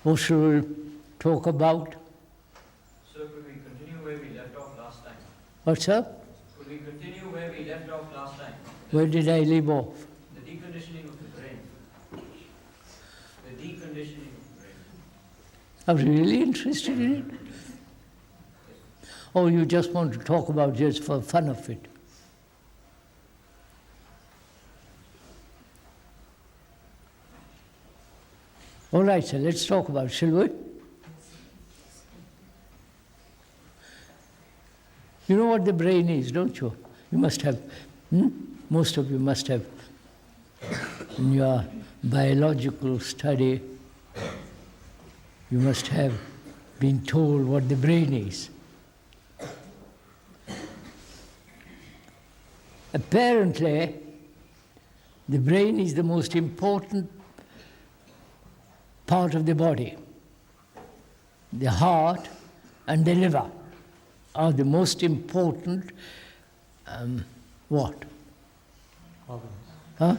What should we talk about? So could we continue where we left off last time? What's up? Could we continue where we left off last time? Where did I leave off? The deconditioning of the brain. The deconditioning of the brain. I'm really interested in it. Or you just want to talk about just for fun of it? All right, so let's talk about it, shall we? You know what the brain is, don't you? You must have, most of you must have, in your biological study, you must have been told what the brain is. Apparently, the brain is the most important part of the body. The heart and the liver are the most important, what? Organs. Huh?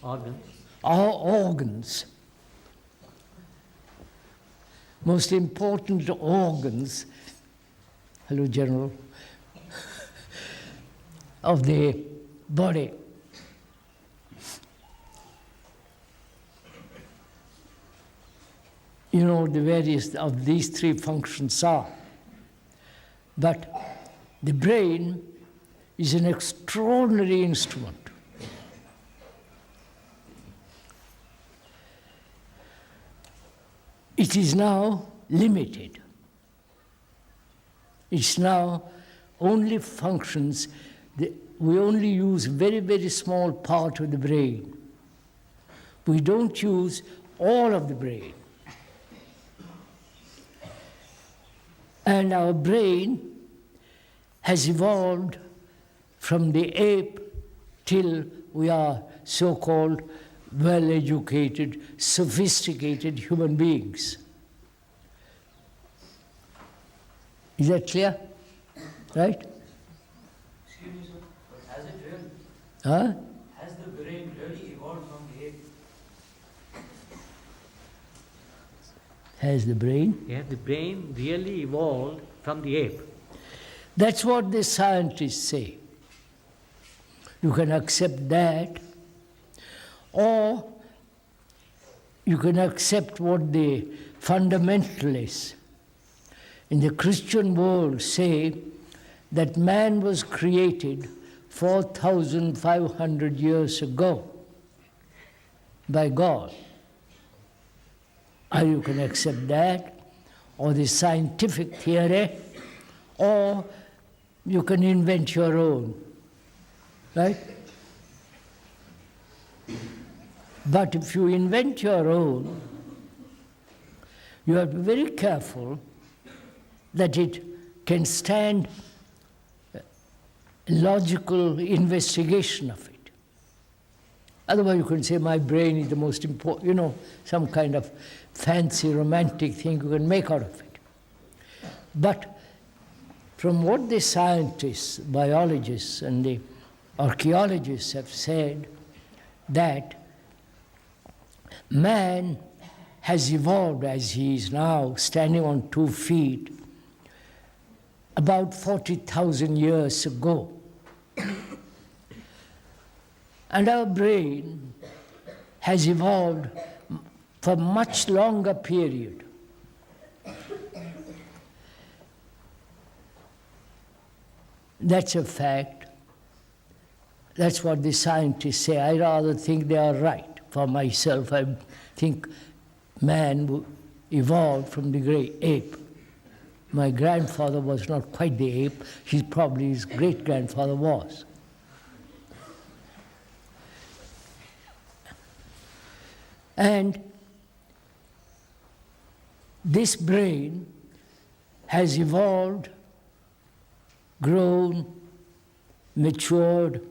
Organs. Our organs. Most important organs, hello General, of the body. You know, the various of these three functions are. But the brain is an extraordinary instrument. It is now limited. It's now only functions, we only use very, very small part of the brain. We don't use all of the brain. And our brain has evolved from the ape till we are so-called well-educated, sophisticated human beings. Is that clear? Right? Excuse me, sir, but has it really? Huh? Has the brain really evolved from the ape? Has the brain? Yeah, the brain really evolved from the ape. That's what the scientists say. You can accept that, or you can accept what the fundamentalists in the Christian world say, that man was created 4,500 years ago by God. Or you can accept that, or the scientific theory, or you can invent your own, right? But if you invent your own, you have to be very careful that it can stand logical investigation of it. Otherwise you can say my brain is the most important, you know, some kind of fancy romantic thing you can make out of it. But from what the scientists, biologists and the archaeologists have said, that man has evolved as he is now standing on 2 feet about 40,000 years ago. And our brain has evolved for a much longer period. That's a fact. That's what the scientists say. I rather think they are right. For myself, I think man evolved from the great ape. My grandfather was not quite the ape. Probably his great-grandfather was. And this brain has evolved, grown, matured,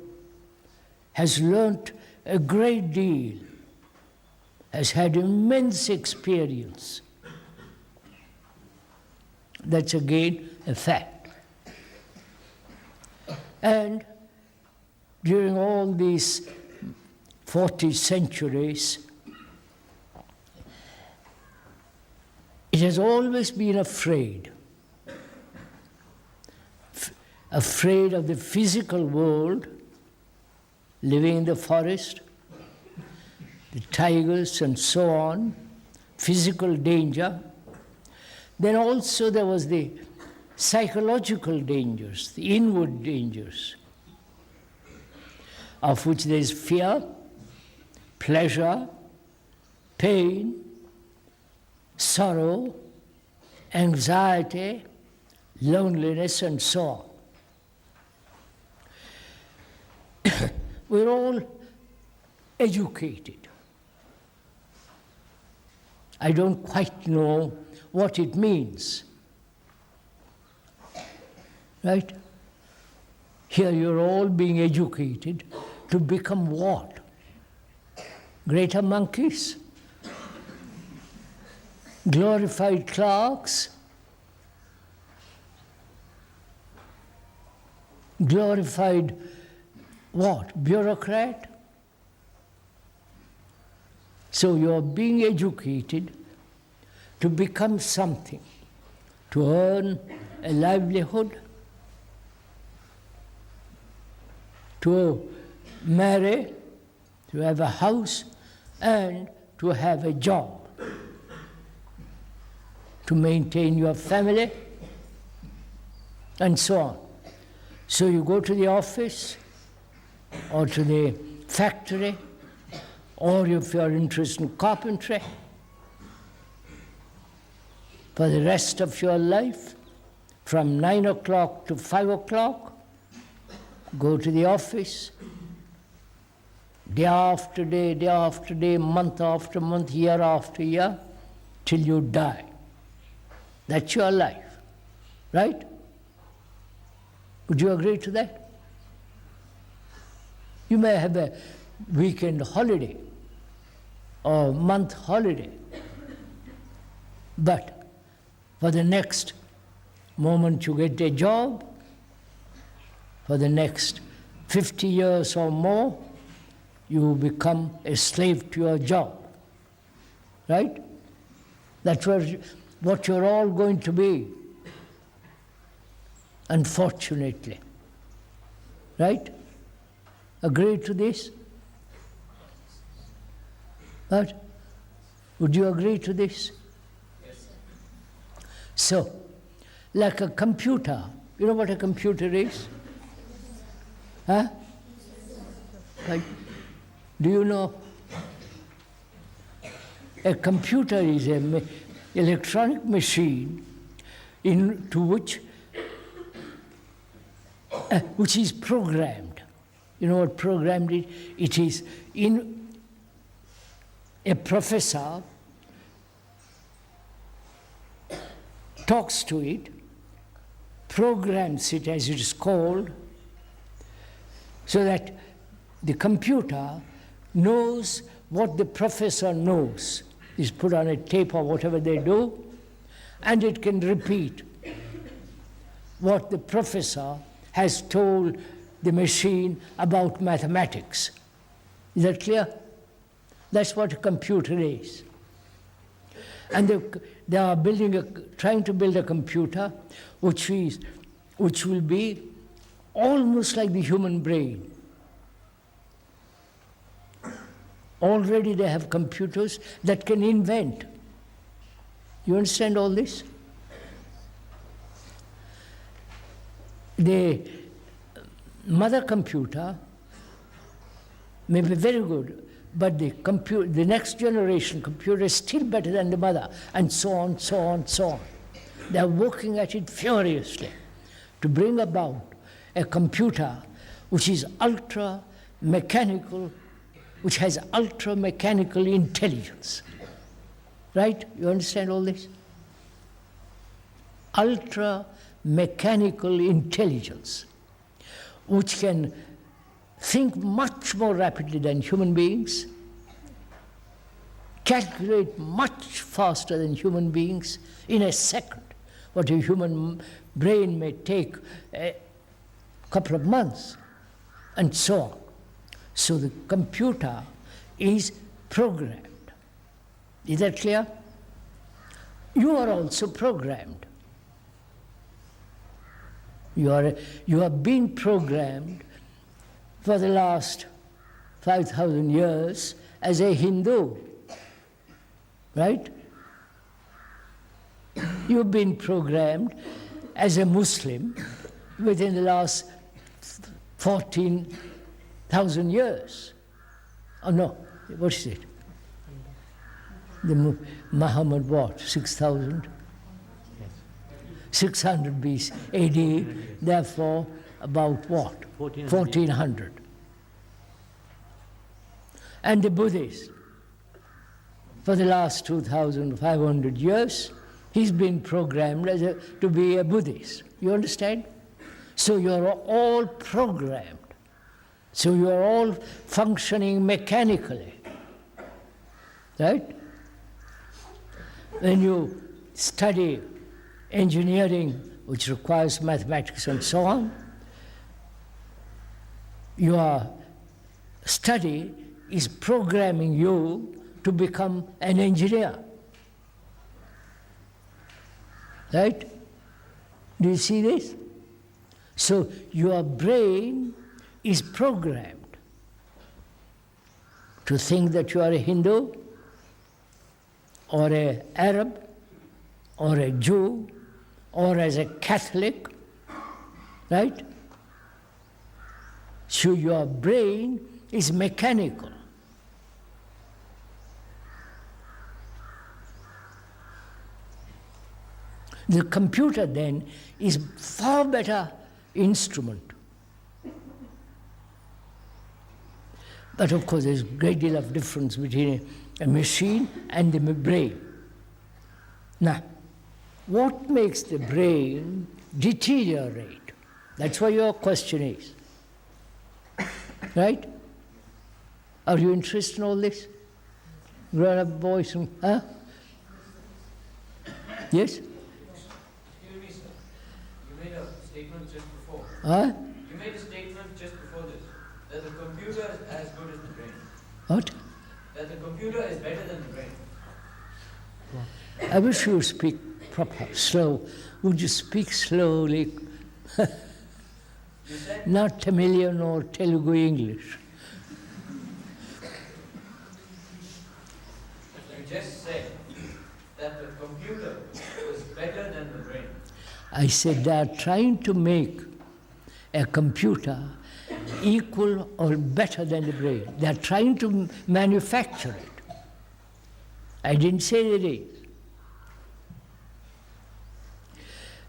has learnt a great deal, has had immense experience. That's again a fact. And during all these 40 centuries, It has always been afraid. Afraid of the physical world, living in the forest, the tigers and so on, physical danger. Then also there was the psychological dangers, the inward dangers, of which there is fear, pleasure, pain, sorrow, anxiety, loneliness, and so on. We're all educated. I don't quite know what it means. Right? Here you're all being educated to become what? Greater monkeys? Glorified clerks? Glorified what? Bureaucrat? So you're being educated to become something, to earn a livelihood, to marry, to have a house, and to have a job, to maintain your family, and so on. So you go to the office, or to the factory, or if you're interested in carpentry, for the rest of your life, from 9 o'clock to 5 o'clock, go to the office, day after day, month after month, year after year, till you die. That's your life, right? Would you agree to that? You may have a weekend holiday or month holiday, but for the next moment you get a job, for the next 50 years or more, you become a slave to your job, right? That's what you're all going to be, unfortunately, right? Agree to this? But would you agree to this? Yes. So, like a computer, you know what a computer is? Huh? Like, do you know? A computer is an electronic machine into which is programmed. You know what programmed is? It is in a professor talks to it, programs it as it is called, so that the computer knows what the professor knows. Is put on a tape or whatever they do, and it can repeat what the professor has told the machine about mathematics. Is that clear? That's what a computer is. And they are trying to build a computer which will be almost like the human brain. Already they have computers that can invent. You understand all this? The mother computer may be very good, but the next generation computer is still better than the mother, and so on, so on, so on. They are working at it furiously to bring about a computer which is ultra-mechanical, which has ultra-mechanical intelligence. Right? You understand all this? Ultra-mechanical intelligence, which can think much more rapidly than human beings, calculate much faster than human beings in a second. What a human brain may take a couple of months, and so on. So the computer is programmed. Is that clear? You are also programmed. You have been programmed for the last 5,000 years as a Hindu, right? You've been programmed as a Muslim within the last 14,000 years. Oh no, what is it? The Muhammad what? 6,000? 600 BC, AD, therefore about what? 1400. And the Buddhist, for the last 2,500 years, he's been programmed to be a Buddhist. You understand? So you're all programmed. So you're all functioning mechanically. Right? When you study engineering, which requires mathematics and so on, your study is programming you to become an engineer. Right? Do you see this? So your brain is programmed to think that you are a Hindu or an Arab or a Jew or as a Catholic, right? So your brain is mechanical. The computer then is far better instrument. But of course there's a great deal of difference between a machine and the brain. Now, what makes the brain deteriorate? That's what your question is. Right? Are you interested in all this? Grown-up boys, huh? Yes? Excuse me, sir. You made a statement just before. Huh? You made a statement just before this, that the computer is as good as the brain. What? That the computer is better than the brain. I wish you would speak proper, slow. Would you speak slowly? You said, Not Tamilian or Telugu English. you just said that the computer was better than the brain. I said they are trying to make a computer equal or better than the brain. They are trying to manufacture it. I didn't say it is.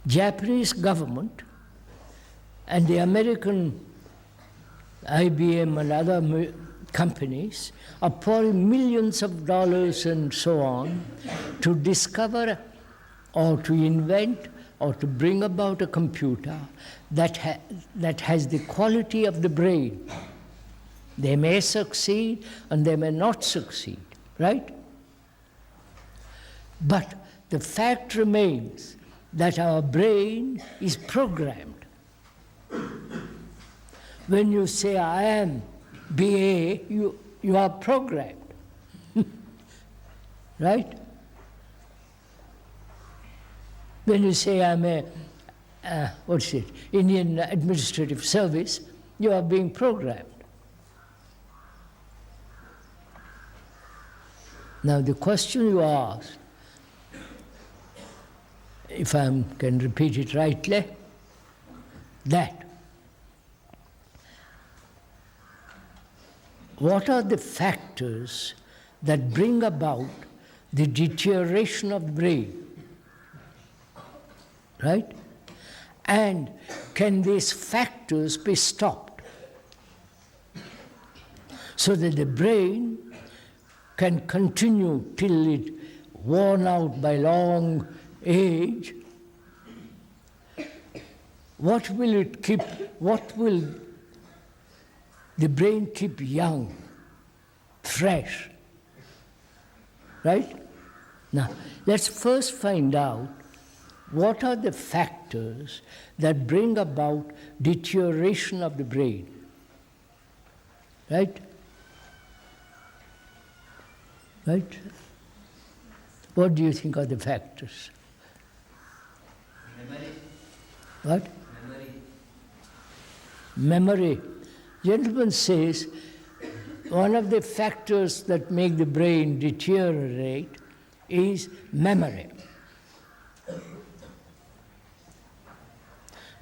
Japanese government and the American IBM and other companies are pouring millions of dollars and so on to discover or to invent or to bring about a computer that has the quality of the brain. They may succeed and they may not succeed, right? But the fact remains that our brain is programmed. When you say, I am BA, you are programmed. Right? When you say, I'm Indian Administrative Service, you are being programmed. Now the question you asked, if I can repeat it rightly, that what are the factors that bring about the deterioration of the brain, right? And can these factors be stopped so that the brain can continue till it worn out by long age? What will the brain keep young, fresh, right? Now, let's first find out what are the factors that bring about deterioration of the brain, right? Right? What do you think are the factors? Memory. What? Memory. Memory. Gentleman says one of the factors that make the brain deteriorate is memory.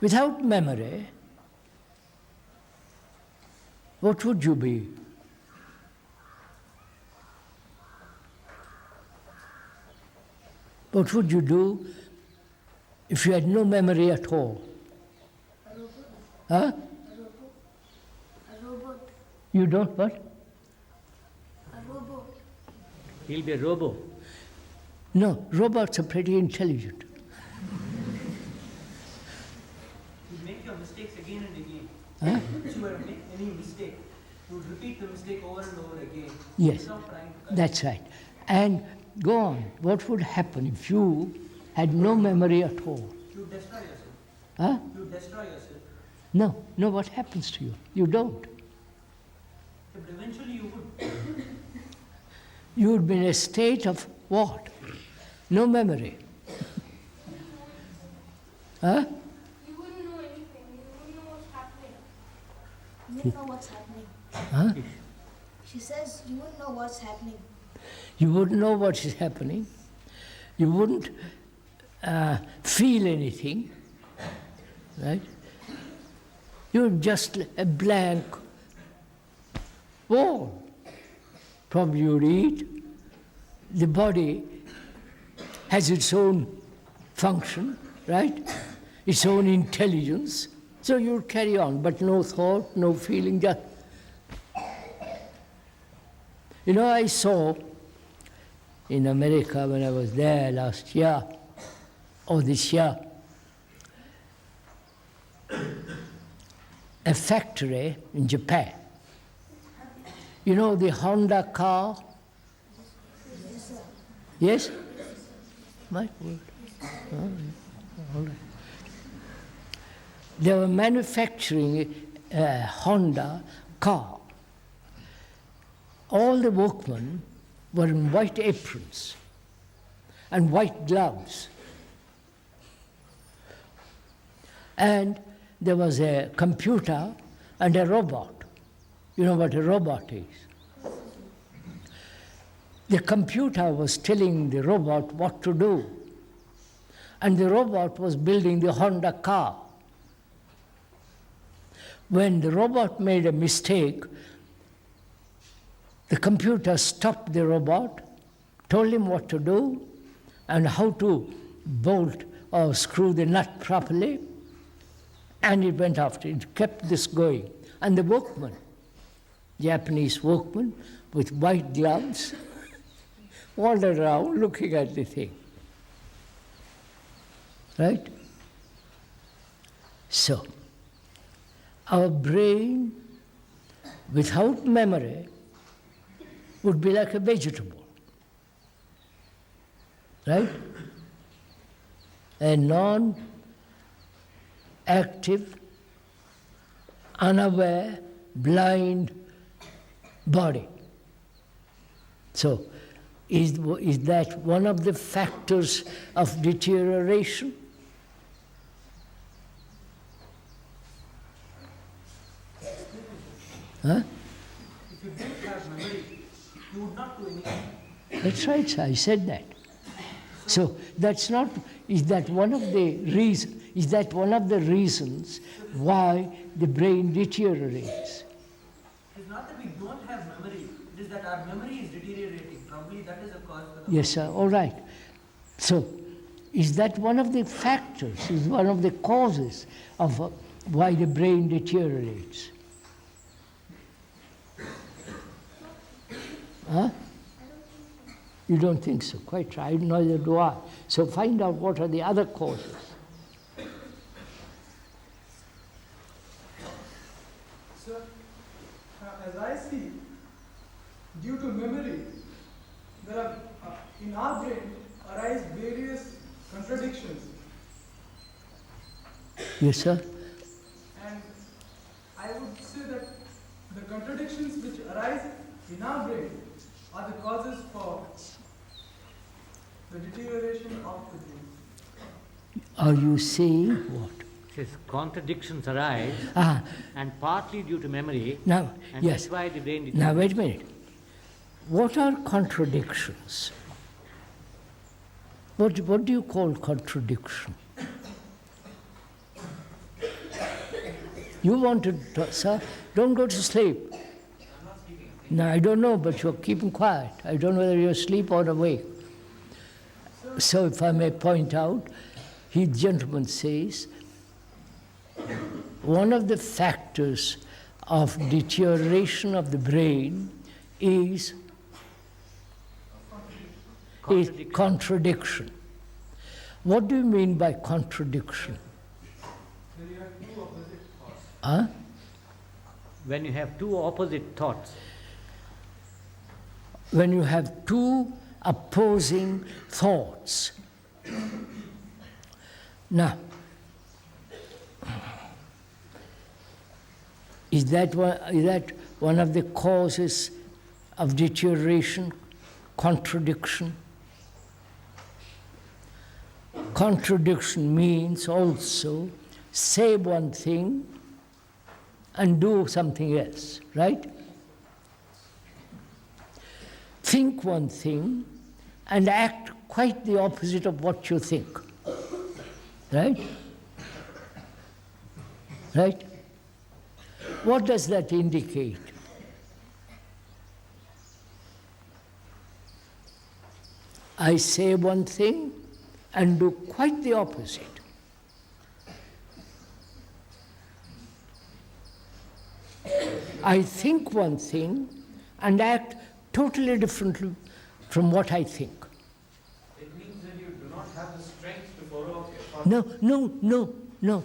Without memory, what would you be? What would you do if you had no memory at all? A robot. Huh? A robot. A robot. You don't what? A robot. He'll be a robo. No, robots are pretty intelligent. You make your mistakes again and again. Huh? If you were to make any mistake, you would repeat the mistake over and over again. Yes, Without trying to correct. that's right. And go on. What would happen if you had no memory at all? You would destroy yourself. Huh? You would destroy yourself. No, what happens to you? You don't. But eventually you would. You would be in a state of what? No memory. Huh? You wouldn't know anything. You wouldn't know what's happening. You wouldn't know what's happening. Huh? She says you wouldn't know what's happening. You wouldn't know what is happening. You wouldn't feel anything, right? You're just a blank wall. Probably you'd eat. The body has its own function, right? Its own intelligence. So you'll carry on, but no thought, no feeling, just. You know, I saw in America when I was there last year, or this year, a factory in Japan. You know the Honda car? Yes? My word. Oh, all right. They were manufacturing a Honda car. All the workmen were in white aprons and white gloves. And there was a computer and a robot. You know what a robot is? The computer was telling the robot what to do, and the robot was building the Honda car. When the robot made a mistake, the computer stopped the robot, told him what to do, and how to bolt or screw the nut properly, and it went after. It kept this going. And the workman, Japanese workman with white gloves, wandered around looking at the thing. Right? So, our brain, without memory, would be like a vegetable. Right? A non-active, unaware, blind body. So, is that one of the factors of deterioration? Huh? If you didn't have memory, you would not do anything. That's right, sir. I said that. So that's not. Is that one of the reasons why the brain deteriorates? It's not that we don't have memory. It is that our memory is deteriorating. Probably that is a cause for the. Yes, sir. All right. So, is that one of the factors? Is one of the causes of why the brain deteriorates? Huh? You don't think so? Quite right. Neither do I. So find out what are the other causes. Sir, as I see, due to memory, there are, in our brain arise various contradictions. Yes, sir? And I would say that the contradictions which arise in our brain are the causes for The deterioration of the brain. Are you saying what? It says contradictions arise, Ah, and partly due to memory, now, and yes. that's why the brain Now, wait a minute. What are contradictions? What do you call contradiction? You want to, sir, don't go to sleep. No, I don't know, but you're keeping quiet. I don't know whether you're asleep or awake. So, if I may point out, the gentleman says, one of the factors of deterioration of the brain is contradiction. What do you mean by contradiction? Then you have two opposite thoughts. Huh? when you have two opposite thoughts. When you have two opposing thoughts. Now, is that one of the causes of deterioration, contradiction? Contradiction means also say one thing and do something else, right? Think one thing and act quite the opposite of what you think, right? Right? What does that indicate? I say one thing and do quite the opposite. I think one thing and act totally differently from what I think. It means that you do not have the strength to follow up your thoughts. No.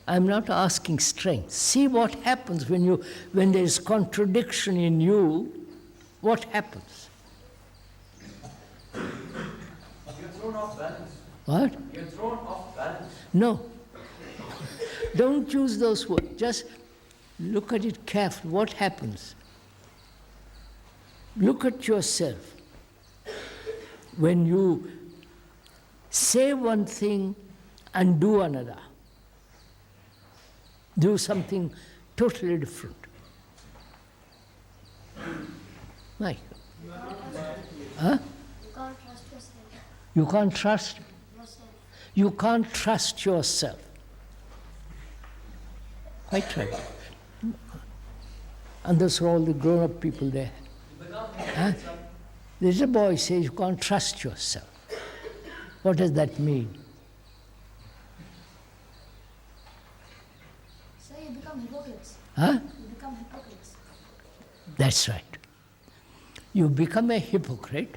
I'm not asking strength. See what happens when there is contradiction in you. What happens? You're thrown off balance. What? You're thrown off balance. No. Don't use those words. Just look at it carefully. What happens? Look at yourself. When you say one thing and do another, do something totally different. Mike? Huh? You can't trust yourself. You can't trust? Yourself. You can't trust yourself. Quite right. And those are all the grown-up people there. Huh? There's a boy says you can't trust yourself. What does that mean? So you become hypocrites. Huh? You become hypocrites. That's right. You become a hypocrite.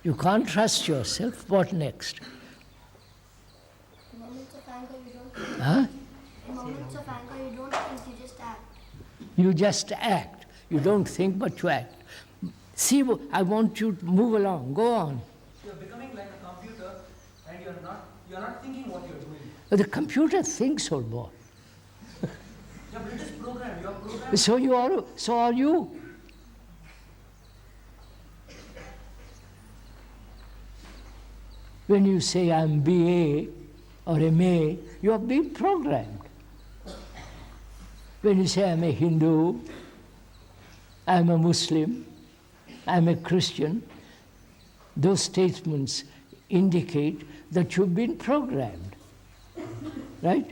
You can't trust yourself. What next? In moments of anger, you don't think. Huh? In moments of anger, you don't think, you just act. You just act. You don't think, but you act. See, I want you to move along. Go on. You're becoming like a computer and you're not thinking what you're doing. The computer thinks, old boy. You're British program, you're programmed. So are you. When you say I'm BA or MA, you are being programmed. When you say I'm a Hindu, I'm a Muslim, I'm a Christian, those statements indicate that you've been programmed. Right?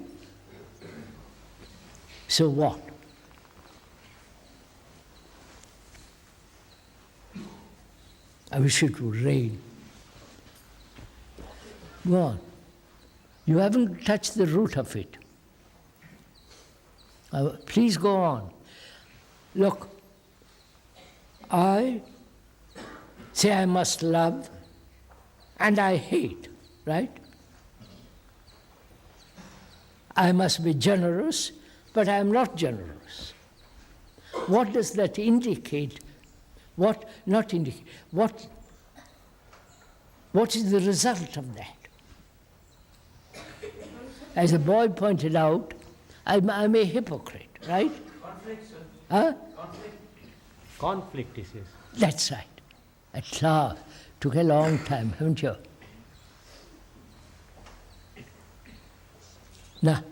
So what? I wish it would rain. Go on. You haven't touched the root of it. Please go on. Look, I say I must love and I hate, right? I must be generous, but I am not generous. What does that indicate? What is the result of that? As the boy pointed out, I'm a hypocrite, right? Conflict, sir. Huh? Conflict. Conflict, he says. That's right. At last. Took a long time, haven't you? Now,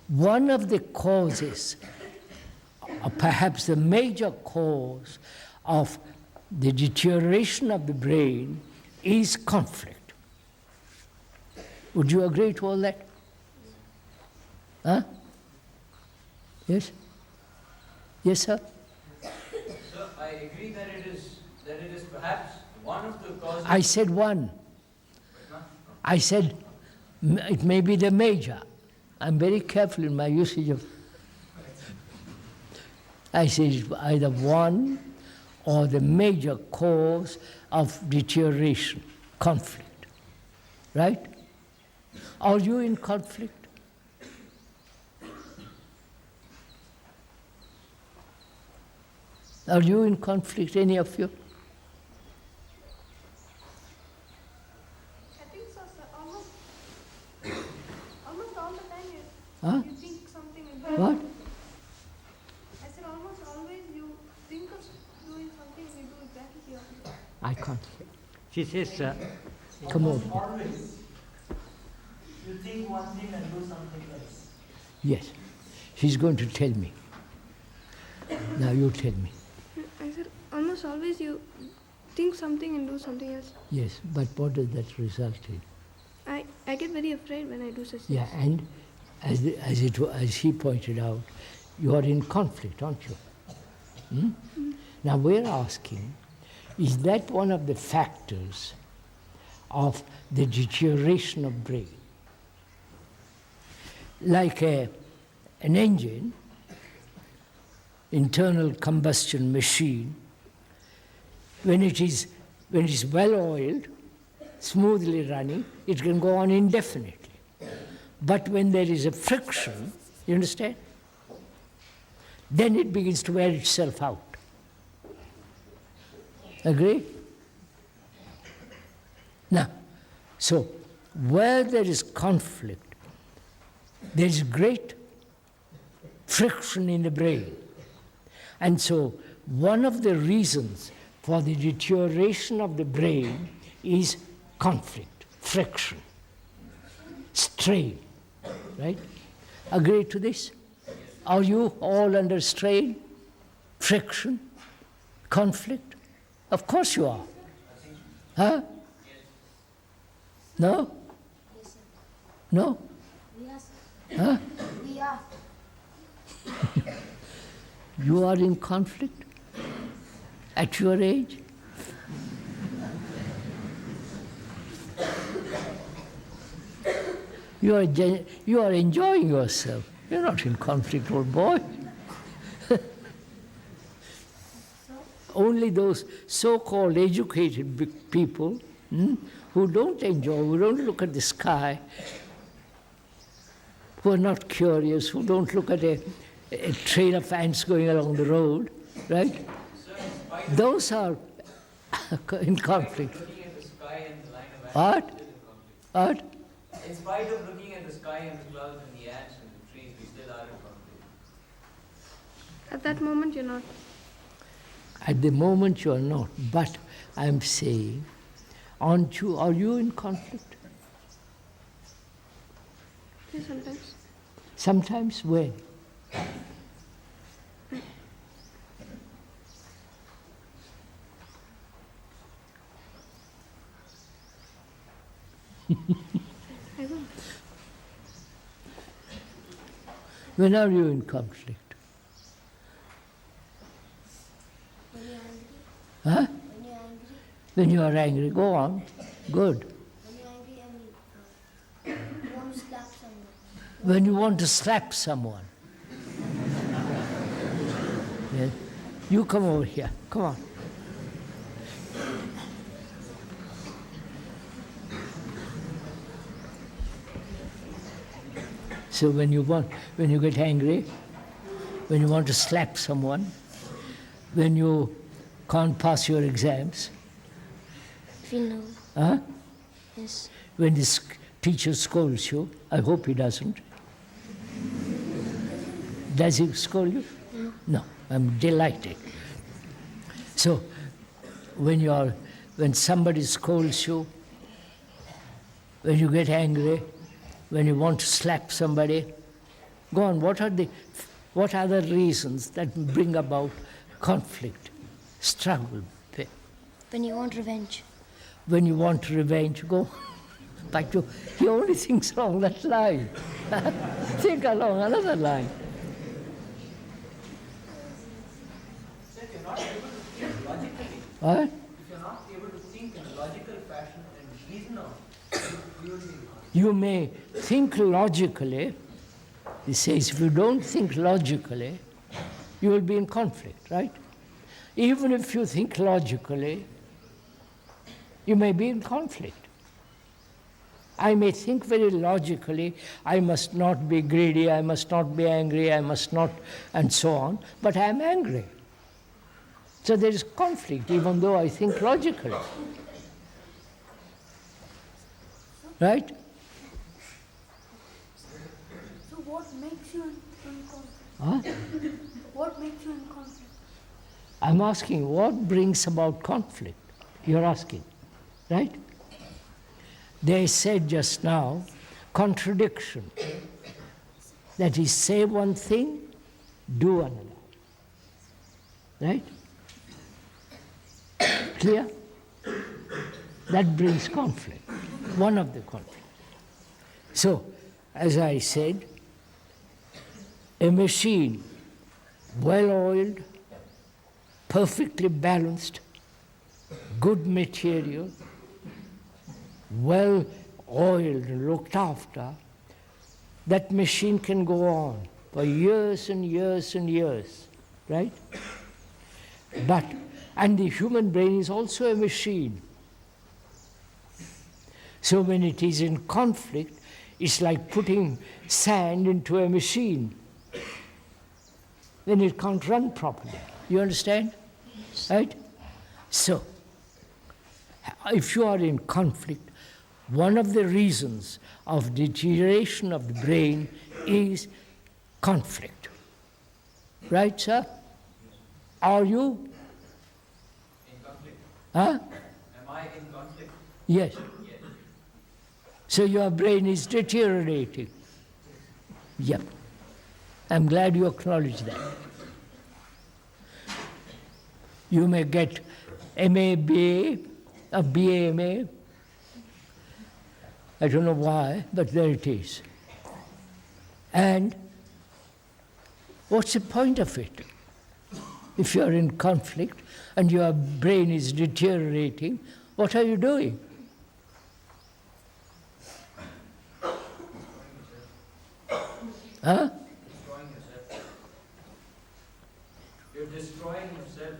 one of the causes, or perhaps the major cause of the deterioration of the brain is conflict. Would you agree to all that? Huh? Yes? Yes, sir? Sir, I agree that it is perhaps one of the causes. I said one. I said it may be the major. I'm very careful in my usage of. I say it's either one or the major cause of deterioration, conflict. Right? Are you in conflict? Are you in conflict, any of you? I think so, sir. Almost all the time Huh? you think something is What? I said almost always you think of doing something and you do exactly the opposite. I can't hear. She says, Come on. Always. You think one thing and do something else. Yes. She's going to tell me. Now you tell me. I said almost always you think something and do something else. Yes, but what does that result in? I get very afraid when I do such Yeah, things. and as he pointed out, you are in conflict, aren't you? Hmm? Now we're asking, is that one of the factors of the deterioration of brain? Like an engine, internal combustion machine, when it is well oiled, smoothly running, it can go on indefinitely. But when there is a friction, you understand? Then it begins to wear itself out. Agree? Now, so where there is conflict, there is great friction in the brain. And so one of the reasons for the deterioration of the brain is conflict, friction, strain, right? Agree to this? Are you all under strain, friction, conflict? Of course you are. Huh? No? No? Yes, Huh? we are. You are in conflict at your age? You are enjoying yourself. You're not in conflict, old boy. Only those so-called educated people who don't enjoy, who don't look at the sky, who are not curious, who don't look at a train of ants going along the road, right? Those are in conflict. Looking at the sky and the line of ants, What? still in conflict. What? In spite of looking at the sky and the clouds and the ants and the trees, we still are in conflict. At that moment, you're not. At the moment you are not, but I'm saying, aren't you, are you in conflict? Yes, sometimes. Sometimes when? I will. When are you in conflict? When you're angry. Huh? When you're angry. When you are angry, go on. Good. When you're angry, you want to slap someone. When you want to slap someone. Yes. You come over here. Come on. So when you get angry, when you want to slap someone, when you can't pass your exams, Feel no. huh? Yes. When this teacher scolds you, I hope he doesn't. Does he scold you? No. No, I'm delighted. So when you when somebody scolds you, when you get angry, when you want to slap somebody. Go on, what are the reasons that bring about conflict, struggle? When you want revenge. When you want revenge, go. But he only thinks along that line. Think along another line. Sir, if you're not able to think logically, What? if you're not able to think in a logical fashion and reason out, you will be in conflict. You may think logically. He says, if you don't think logically, you will be in conflict, right? Even if you think logically, you may be in conflict. I may think very logically, I must not be greedy, I must not be angry, I must not, and so on, but I am angry. So there is conflict, even though I think logically. Right? So what makes you in conflict? Huh? What makes you in conflict? I'm asking, what brings about conflict? You're asking, right? They said just now, contradiction. That is, say one thing, do another. Right? Clear? That brings conflict, one of the conflicts. So, as I said, a machine, well-oiled, perfectly balanced, good material, well oiled and looked after, that machine can go on for years and years and years, right? And the human brain is also a machine. So when it is in conflict, it's like putting sand into a machine. Then it can't run properly. You understand? Right? So, if you are in conflict, one of the reasons of deterioration of the brain is conflict. Right, sir? Are you? In conflict. Huh? Am I in conflict? Yes. Yes. So your brain is deteriorating. Yep. I'm glad you acknowledge that. You may get MA, BA, or BA, MA. I don't know why, but there it is. And what's the point of it? If you're in conflict and your brain is deteriorating, what are you doing? Huh? Destroying yourself. You're destroying yourself.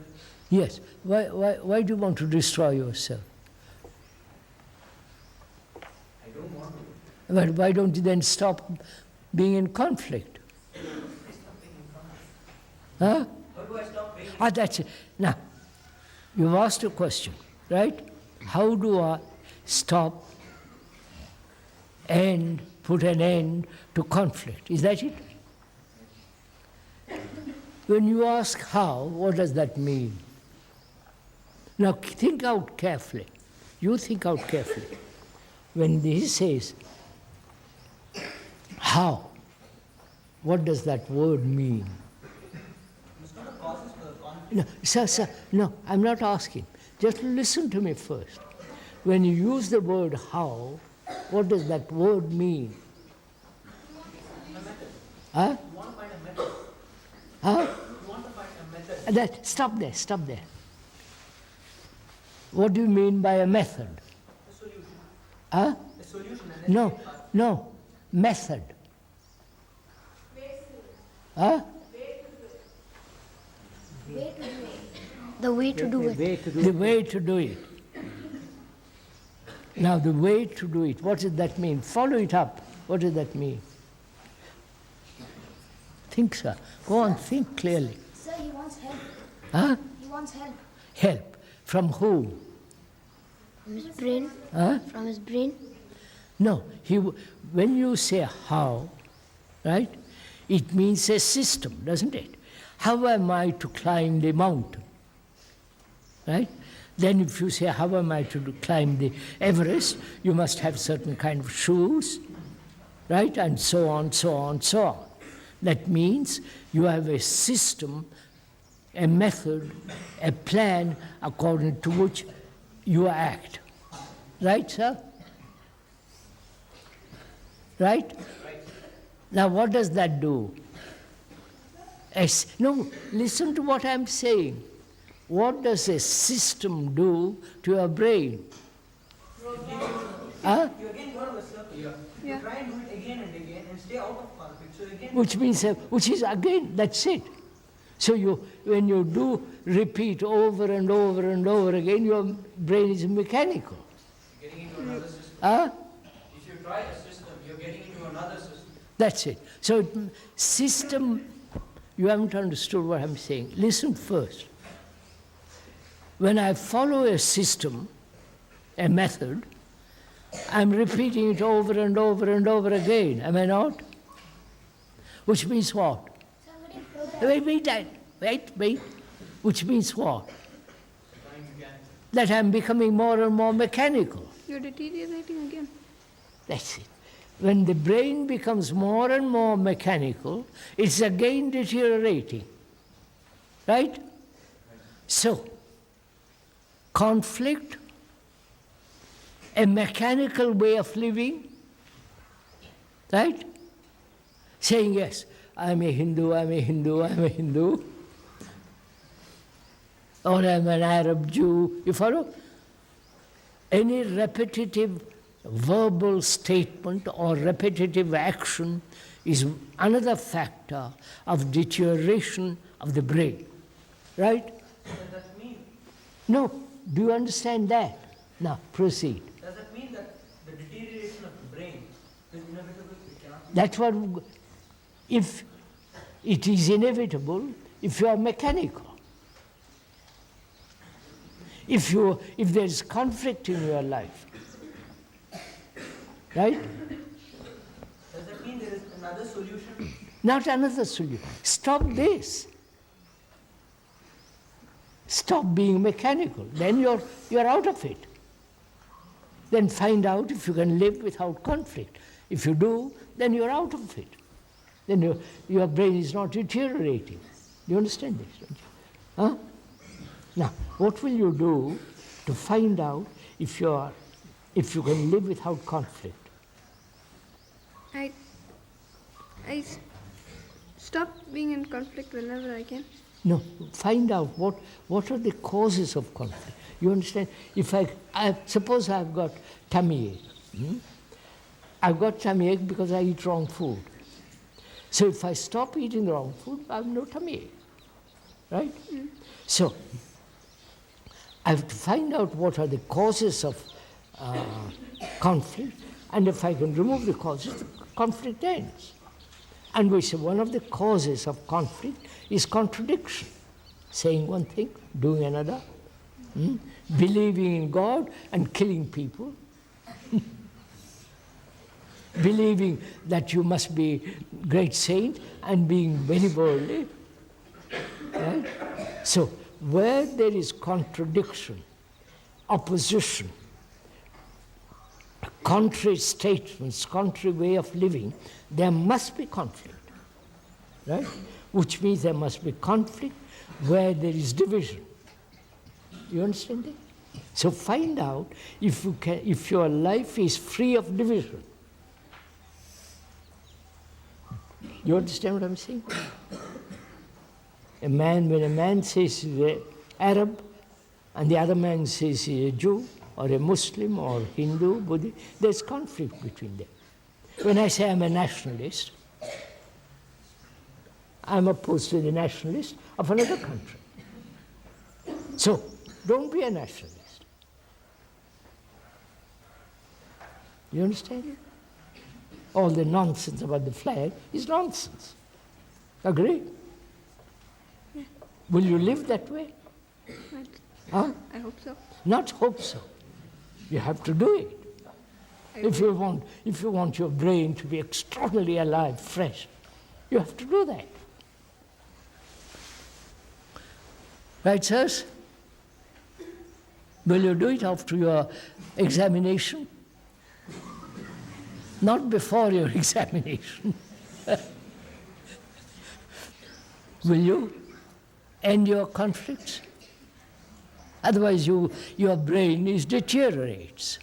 Yes. Why do you want to destroy yourself? I don't want to. But why don't you then stop being in conflict? Huh? How do I stop being? That's it. Now, you've asked a question, right? How do I stop and put an end to conflict? Is that it? When you ask how, what does that mean? Now think out carefully. You think out carefully. When he says, how, what does that word mean? It's not a causes for the conflict. No, sir, no, I'm not asking. Just listen to me first. When you use the word how, what does that word mean? Huh? You want to find a method. Huh? You want to find a method. Stop there. What do you mean by a method? A solution. Huh? A solution. And then No, method. Huh? The way to do it. The way to do it. Now, the way to do it, what does that mean? Follow it up. What does that mean? Think, sir. Go on, think clearly. Sir, he wants help. Huh? He wants help. Help. From who? From his brain. Huh? From his brain. No. When you say how, right, it means a system, doesn't it? How am I to climb the mountain? Right? Then if you say, how am I to climb the Everest? You must have certain kind of shoes, right? And so on, so on, so on. That means you have a system, a method, a plan according to which you act. Right, sir? Right? Now what does that do? No, listen to what I'm saying. What does a system do to your brain? Huh? You again go to a circle. Yeah. You try and do it again and again and stay out of conflict. So again, Which is again, that's it. So when you do repeat over and over and over again, your brain is mechanical. Getting into another system. Huh? If you try a system, you're getting into another system. That's it. So system, you haven't understood what I'm saying. Listen first. When I follow a system, a method, I'm repeating it over and over and over again, am I not? Which means what? Wait. Which means what? That I'm becoming more and more mechanical. You're deteriorating again. That's it. When the brain becomes more and more mechanical, it's again deteriorating. Right? So, conflict, a mechanical way of living, right? Saying, yes, I'm a Hindu, or I'm an Arab Jew, you follow? Any repetitive verbal statement or repetitive action is another factor of deterioration of the brain, right? does that mean? No, do you understand that? Now, proceed. Does that mean that the deterioration of the brain is inevitable? It cannot be. That's what, if it is inevitable, if you are mechanical. If there is conflict in your life, right? Does that mean there is another solution? Not another solution. Stop this. Stop being mechanical. Then you're out of it. Then find out if you can live without conflict. If you do, then you're out of it. Then your brain is not deteriorating. You understand this, don't you? Huh? Now, what will you do to find out if you can live without conflict? I stop being in conflict whenever I can. No, find out what are the causes of conflict. You understand? If I suppose I've got tummy ache. I've got tummy ache because I eat wrong food. So if I stop eating the wrong food, I have no tummy ache. Right? So I have to find out what are the causes of conflict, and if I can remove the causes, the conflict ends. And we say one of the causes of conflict is contradiction. Saying one thing, doing another. Believing in God and killing people. Believing that you must be great saint and being very worldly. Right? So, where there is contradiction, opposition, contrary statements, contrary way of living, there must be conflict, right? Which means there must be conflict where there is division. You understand that? So find out if your life is free of division. You understand what I'm saying? When a man says he's an Arab, and the other man says he's a Jew, or a Muslim, or Hindu, Buddhist, there's conflict between them. When I say I'm a nationalist, I'm opposed to the nationalist of another country. So, don't be a nationalist. You understand? All the nonsense about the flag is nonsense. Agree? Yeah. Will you live that way? Huh? I hope so. Not hope so. You have to do it. If you want your brain to be extraordinarily alive, fresh, you have to do that. Right, sirs? Will you do it after your examination? Not before your examination. Will you end your conflicts? Otherwise your brain deteriorates.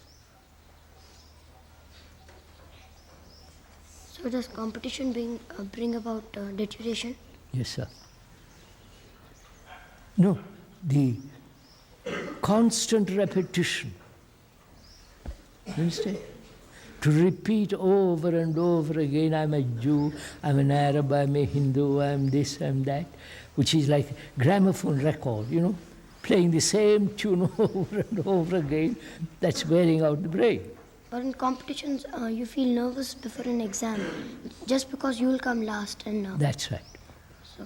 So does competition bring about deterioration? Yes, sir. No, the constant repetition. You understand? To repeat over and over again, I'm a Jew, I'm an Arab, I'm a Hindu, I'm this, I'm that, which is like gramophone record, playing the same tune over and over again, that's wearing out the brain. But in competitions, you feel nervous before an exam, just because you will come last and That's right. So,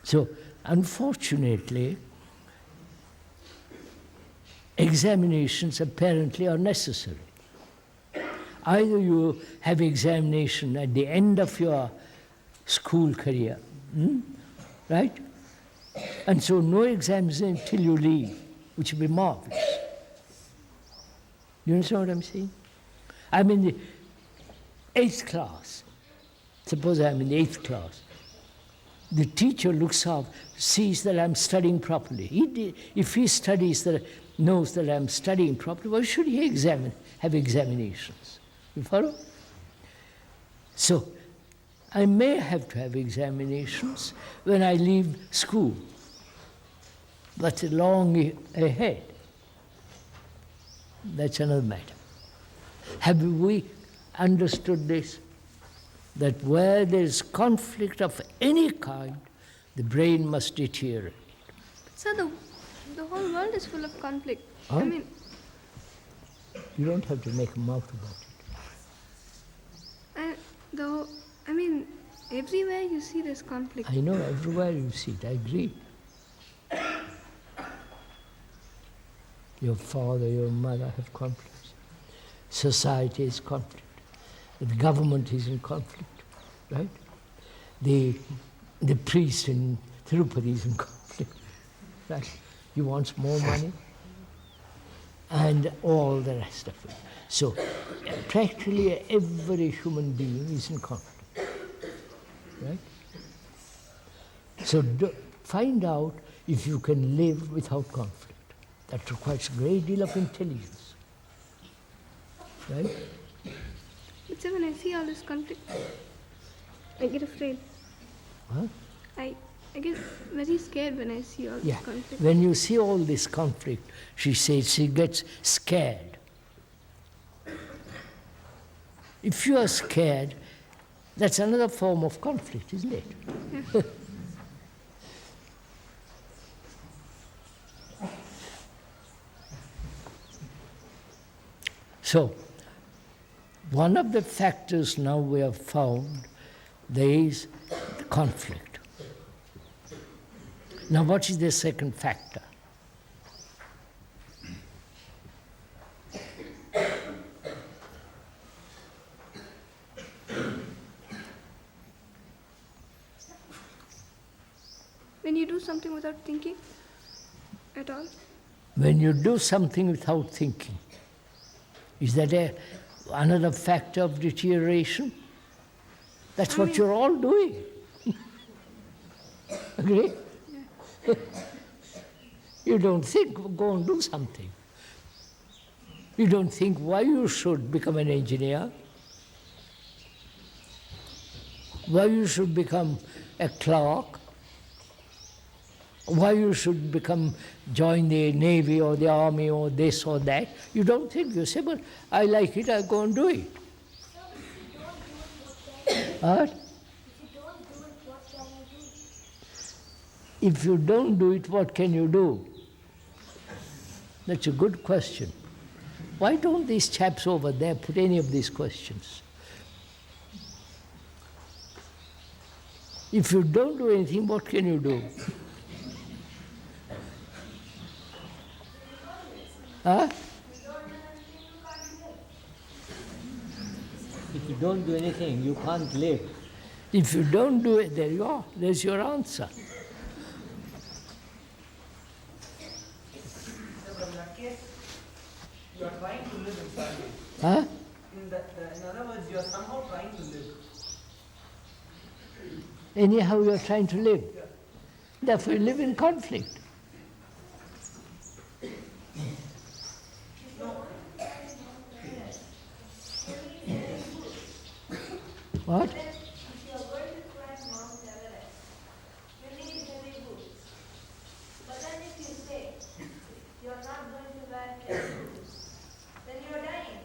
So, unfortunately, examinations apparently are necessary. Either you have examination at the end of your school career, right? And so no exams until you leave, which would be marvelous. You understand what I'm saying? I'm in the 8th class. Suppose I'm in the 8th class. The teacher looks up, sees that I'm studying properly. If he knows that I'm studying properly, why should he have examinations? You follow? So, I may have to have examinations when I leave school, but long ahead. That's another matter. Have we understood this? That where there is conflict of any kind, the brain must deteriorate. So the whole world is full of conflict. Huh? I mean, You don't have to make a mouth about it. everywhere you see this conflict. I know everywhere you see it, I agree. Your father, your mother have conflicts. Society is conflict. The government is in conflict, right? The priest in Tirupati is in conflict, right? He wants more money and all the rest of it. So practically every human being is in conflict, right? So find out if you can live without conflict. That requires a great deal of intelligence, right? But so when I see all this conflict, I get afraid. Huh? I get very scared when I see all this Yeah. conflict. When you see all this conflict, she says she gets scared. If you are scared, that's another form of conflict, isn't it? Yeah. So, one of the factors now we have found, there is the conflict. Now, what is the second factor? When you do something without thinking at all. When you do something without thinking, is that another factor of deterioration? That's what you're all doing. Agree? Yeah. You don't think, go and do something. You don't think why you should become an engineer, why you should become a clerk, why you should join the Navy or the Army or this or that. You don't think. You say, well, I like it, I'll go and do it. What? If you don't do it, what can you do? That's a good question. Why don't these chaps over there put any of these questions? If you don't do anything, what can you do? Huh? If you don't do anything, you can't live. If you don't do it, there you are. There's your answer. that case, you are trying to live in some way. Huh? In other words, you are somehow trying to live. Anyhow, you're trying to live. Therefore, you live in conflict. What? If you are going to climb Mount Everest, you need heavy boots. But then if you say you are not going to wear heavy boots, then you are dying.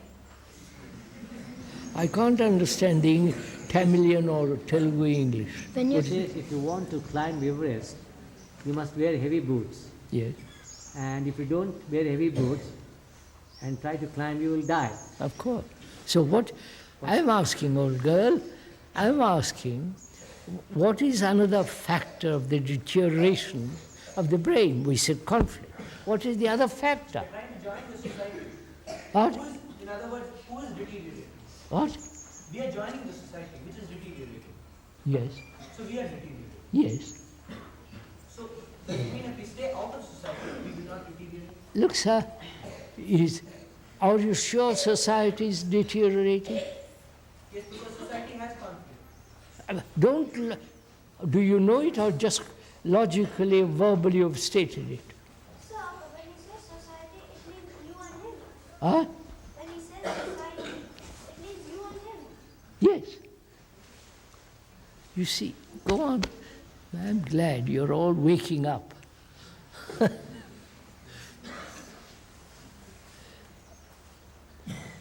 I can't understand the Tamilian or Telugu English. When you It says if you want to climb Everest, you must wear heavy boots. Yes, And if you don't wear heavy boots and try to climb, you will die. of course. So what I'm asking, old girl, I'm asking, what is another factor of the deterioration of the brain? We said conflict. What is the other factor? Trying to join the society. What? In other words, who is deteriorating? What? We are joining the society, which is deteriorating. Yes, So we are deteriorating. yes. So does it mean if we stay out of society, we will not deteriorate? Look, sir, are you sure society is deteriorating? Yes, because society has conflict. Do you know it or just logically, verbally you've stated it? So when he says society, it means you and him. Huh? When he says society, it means you and him. Yes. You see, go on. I'm glad you're all waking up.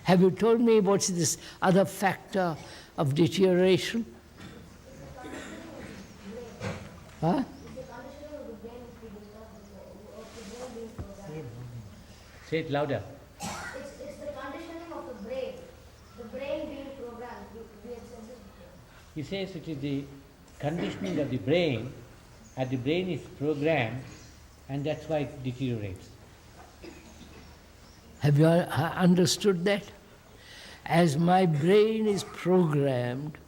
Have you told me what's this other factor of deterioration? Huh? Say it louder. It's the conditioning of the brain being programmed. We have said this before. He says it is the conditioning of the brain, and the brain is programmed, and that's why it deteriorates. Have you understood that? As my brain is programmed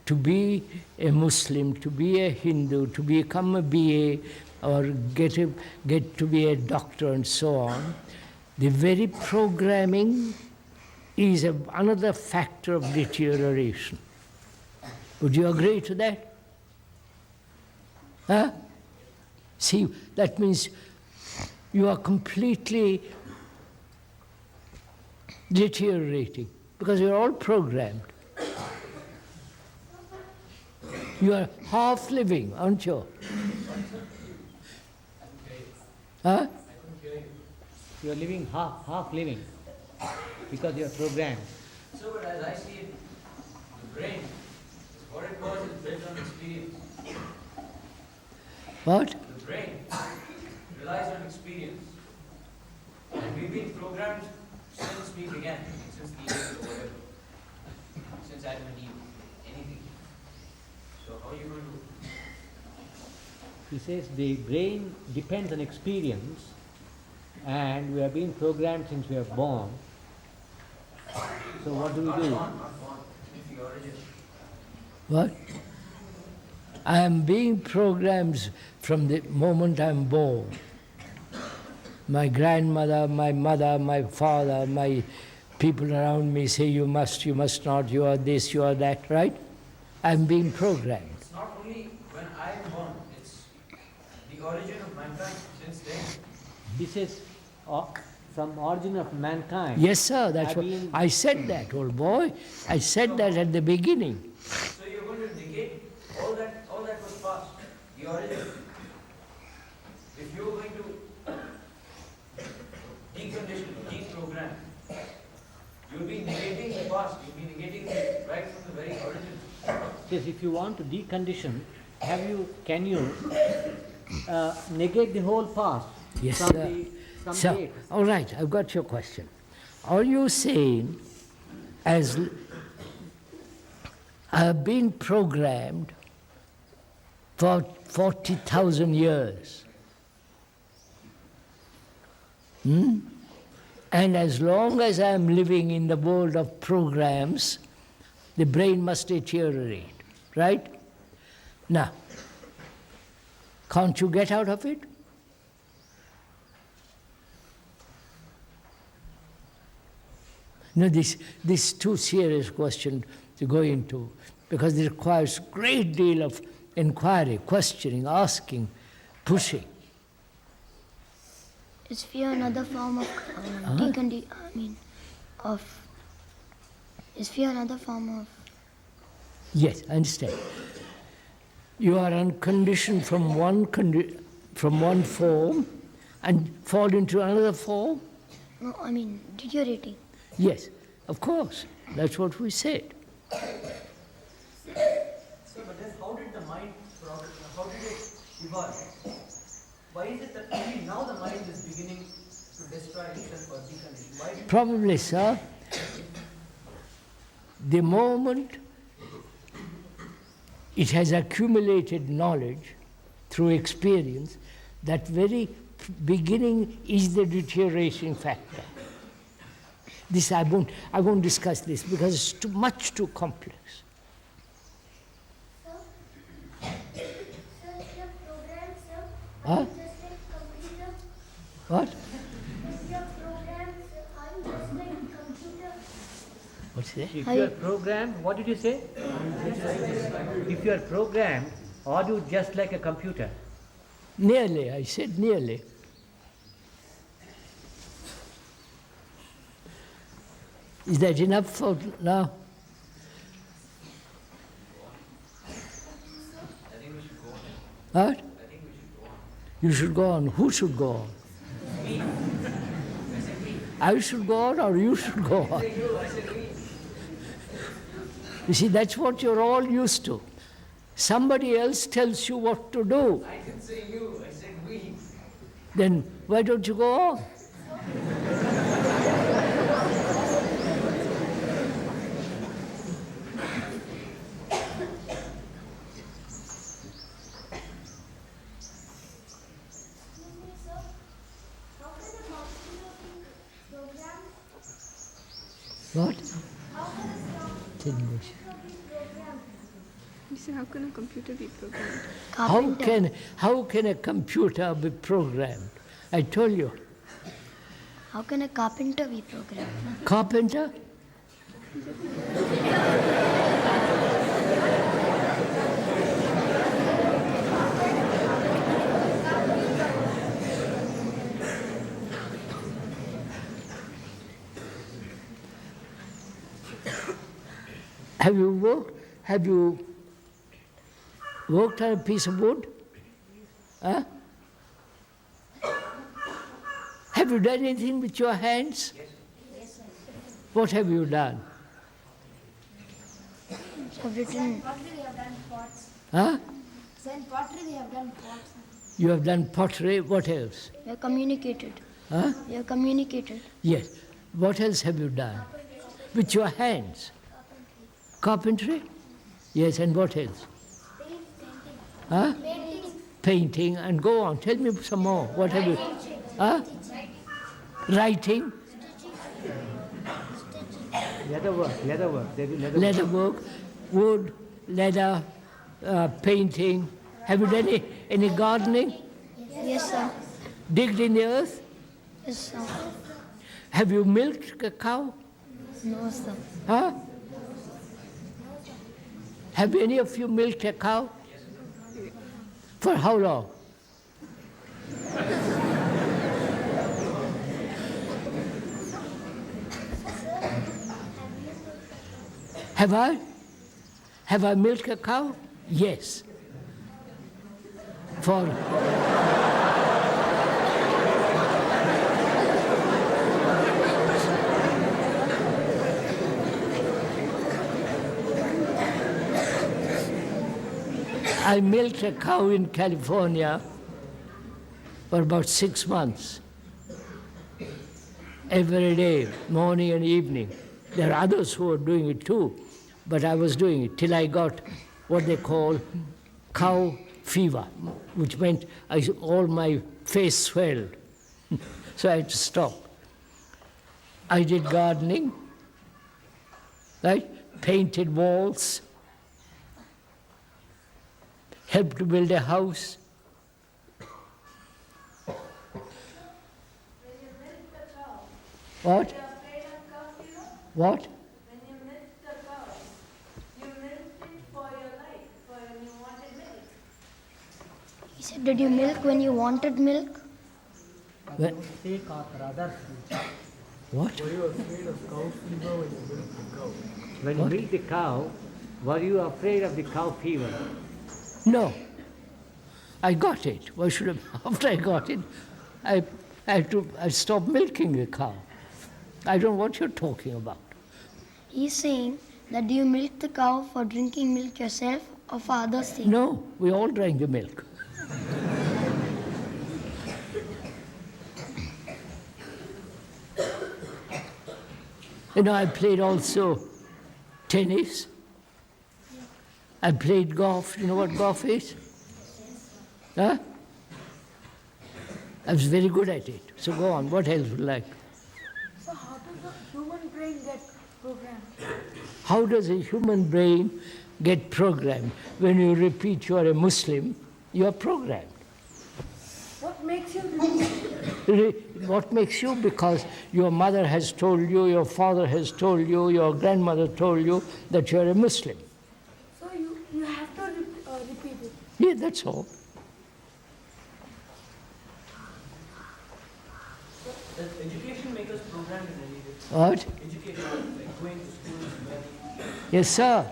to be a Muslim, to be a Hindu, to become a BA, or get to be a doctor and so on, the very programming is another factor of deterioration. Would you agree to that? Huh? See, that means you are completely deteriorating because you're all programmed. You are half living, aren't you? Huh? You are living half living, because you are programmed. So, but as I see it, the brain, what it was is built on experience. What? The brain relies on experience. And we've been programmed since we began, since the age or whatever. Since Adam and Eve, anything. So how are you going to... He says the brain depends on experience, and we have been programmed since we are born. So what do we do? Not born, it's the origin. What? I am being programmed from the moment I'm born. My grandmother, my mother, my father, my people around me say you must not, you are this, you are that, right? I'm being programmed. It's not only when I am born, it's the origin of mankind since then. He says from origin of mankind. Yes, sir, that's I've what been- I said that, old boy. I said that at the beginning. So you're going to negate all that was past, the origin. If you're going to decondition, deprogram, you'll be negating the past, you'll be negating it right from the very origin. Says if you want to decondition, can you negate the whole past Yes, from sir. the So, date? all right, I've got your question. Are you saying, as I have been programmed for 40,000 years, and as long as I am living in the world of programs, the brain must deteriorate, right? Now, can't you get out of it? No, this is too serious question to go into, because it requires great deal of inquiry, questioning, asking, pushing. Is fear another form of is fear another form of? Yes, I understand. You are unconditioned from one form and fall into another form? No, I mean deteriorating. Yes, of course. That's what we said. So, but then how did the mind progress? How did it evolve? Why is it that only now the mind is beginning to destroy itself or decondition? Why did Probably, sir, the moment it has accumulated knowledge through experience, that very beginning is the deteriorating factor. This I won't discuss this because it's too complex. Sir, your program, sir, Huh? are you just like computer? What? Your programs, are you just like computer? What's that? If you are programmed, what did you say? If you are programmed, are you just like a computer? Nearly, I said nearly. Is that enough for now? I think we should go on. What? I think we should go on. You should go on. Who should go on? Me. I said me. I should go on or you should go I on? said you, I said me. You see, that's what you're all used to. Somebody else tells you what to do. I didn't say you, I said we. Then why don't you go on? Excuse me, sir. How can a computer be programmed? What? How can a English. computer be programmed? You say, how can a computer be programmed? How can a computer be programmed? I told you. How can a carpenter be programmed? Carpenter? Have you worked on a piece of wood? Huh? Have you done anything with your hands? What have you done? Have written. Pottery, we have done pots. Huh? So in pottery, we have done pots. You have done pottery, what else? We have communicated. Huh? We have communicated. Yes. What else have you done? With your hands? Carpentry? Yes, and what else? Huh? Painting, and go on. Tell me some more. What have you? Huh? Writing? Leather work. They do leather work. Leather work, wood, leather, painting. Have you done any gardening? Yes, sir. Digged in the earth? Yes, sir. Have you milked a cow? No, sir. Huh? Have any of you milked a cow? For how long? Have I? Have I milked a cow? Yes. For I milked a cow in California for about 6 months. Every day, morning and evening. There are others who are doing it too, but I was doing it till I got what they call cow fever, which meant all my face swelled. So I had to stop. I did gardening, right? Painted walls, helped to build a house. When you milk the cow, What? you are afraid of cow fever? What? When you milk the cow, you milked it for your life, for when you wanted milk. He said, did you milk when you wanted milk? When- What? When you milk the cow, were you afraid of the cow fever? No. I got it. Why should I? After I got it, I stopped milking the cow. I don't know what you're talking about. He's saying that do you milk the cow for drinking milk yourself or for others' sake? No, we all drank the milk. I played also tennis. I played golf. You know what golf is? Huh? I was very good at it. So go on. What else would you like? So how does the human brain get programmed? How does a human brain get programmed? When you repeat you are a Muslim, you are programmed. What makes you What makes you? Because your mother has told you, your father has told you, your grandmother told you that you are a Muslim. So you have to repeat it. Yeah, that's all. Does education make us programmed in any way? What? Education, like going to schools, learning. Yes, sir.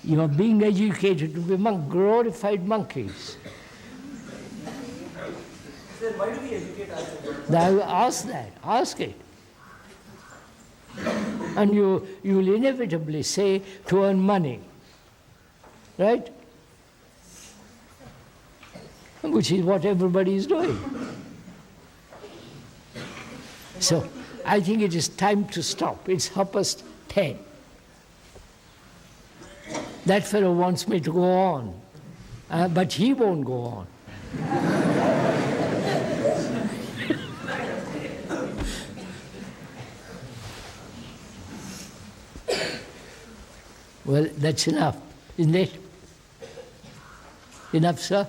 You are being educated to be glorified monkeys. Then why do we educate ourselves? Now ask that. Ask it. And you will inevitably say to earn money. Right? Which is what everybody is doing. So, I think it is time to stop. It's 10:30. That fellow wants me to go on, but he won't go on. Well, that's enough, isn't it? Enough, sir?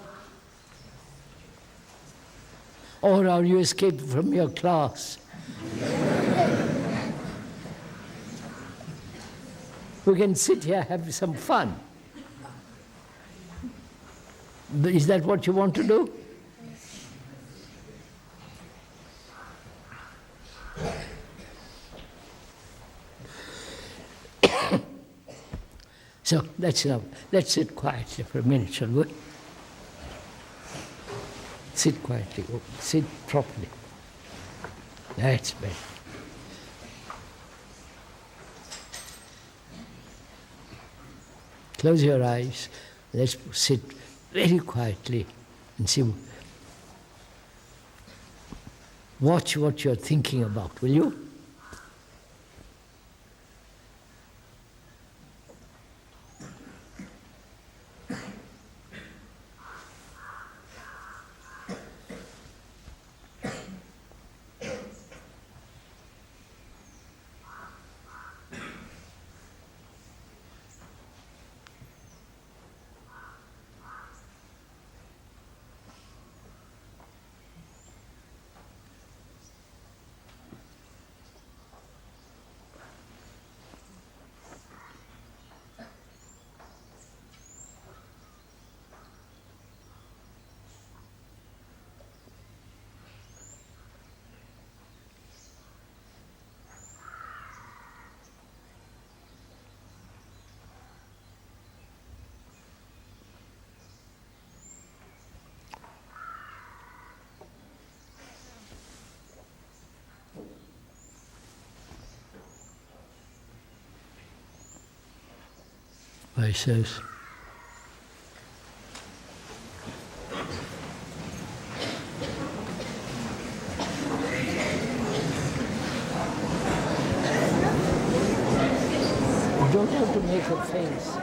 Or are you escaped from your class? We can sit here, have some fun. But is that what you want to do? So that's enough. Let's sit quietly for a minute, shall we? Sit quietly. Sit properly. That's better. Close your eyes. Let's sit very quietly and see. Watch what you're thinking about, will you? I says, you don't have to make a face.